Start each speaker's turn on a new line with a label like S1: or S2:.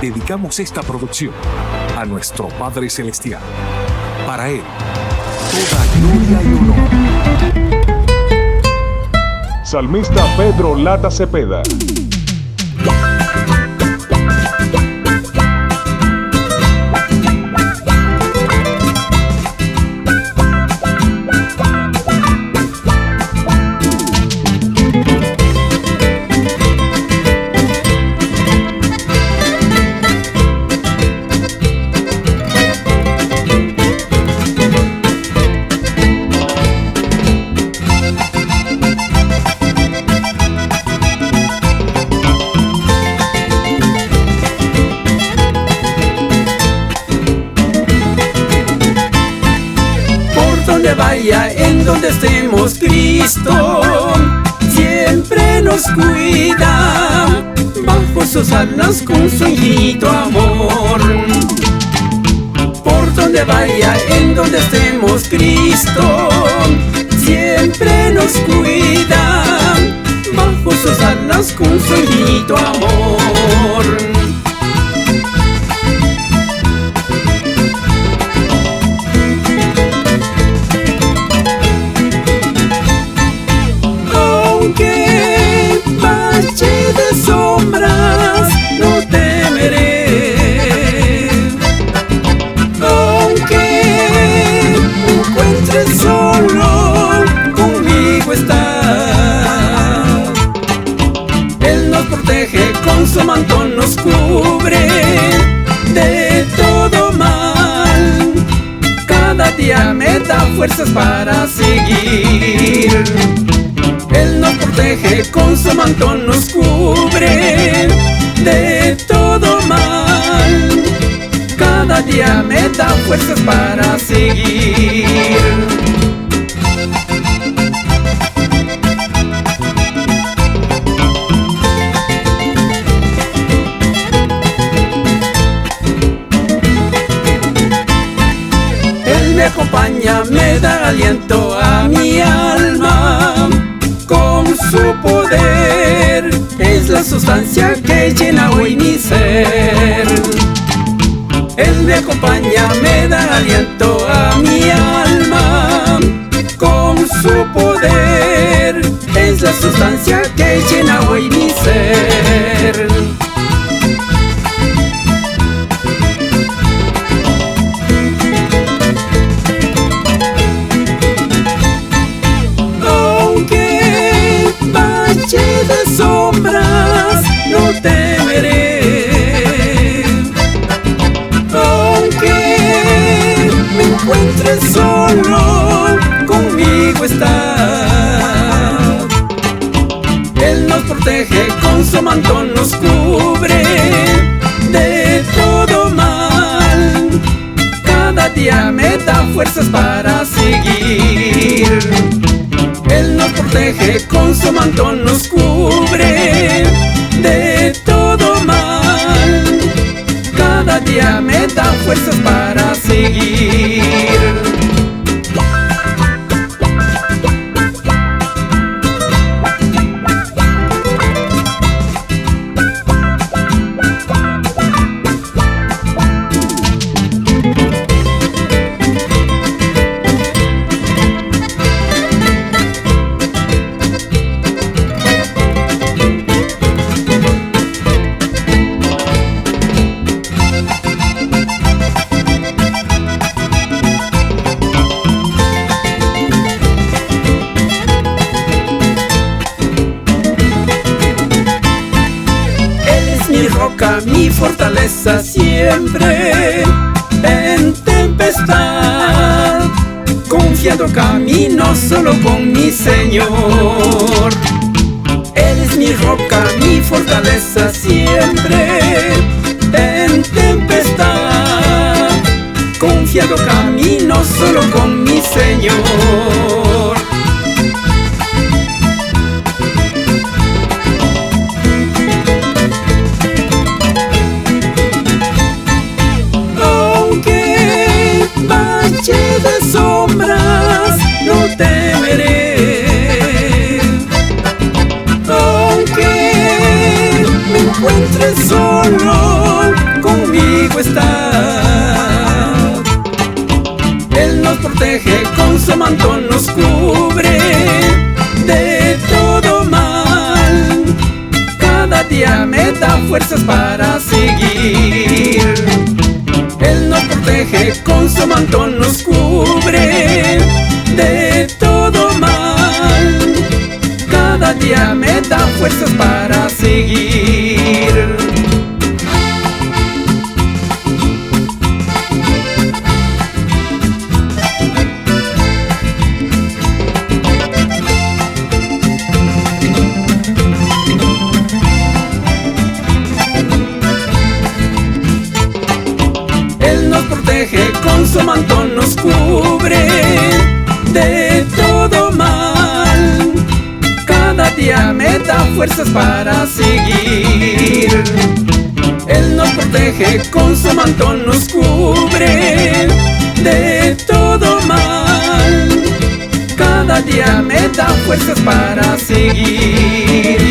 S1: dedicamos esta producción a nuestro Padre Celestial. Para Él, toda gloria y honor.
S2: Salmista Pedro Lata Cepeda.
S3: Vaya, en donde estemos, Cristo siempre nos cuida, bajo sus alas con su infinito amor. Por donde vaya, en donde estemos, Cristo siempre nos cuida, bajo sus alas con su infinito amor. Sombras, no temeré, aunque me encuentre solo, conmigo está. Él nos protege, con su manto nos cubre de todo mal. Cada día me da fuerzas para seguir. Él nos protege, con su manto nos cubre de todo mal. Cada día me da fuerzas para seguir. Él me acompaña, me da aliento a mi alma. Con su poder es la sustancia que llena hoy mi ser. Él me acompaña, me da aliento a mi alma. Con su poder es la sustancia que llena hoy mi ser. De sombras, no temeré, aunque me encuentre solo, conmigo está. Él nos protege, con su manto nos cubre de todo mal. Cada día me da fuerzas para seguir. Él nos protege, con su manto nos cubre de todo mal. Cada día me da fuerzas para seguir. Mi fortaleza siempre en tempestad, confiado camino solo con mi Señor. Él es mi roca, mi fortaleza siempre en tempestad, confiado camino solo con mi Señor. De sombras, no temeré, aunque me encuentre solo, fuerzas para seguir. Él nos protege, con su manto nos cubre de todo mal. Cada día me da fuerzas para seguir. Él nos protege, con su manto nos cubre de todo mal. Cada día me da fuerzas para seguir. Él nos protege, con su manto nos cubre de todo mal. Cada día me da fuerzas para seguir.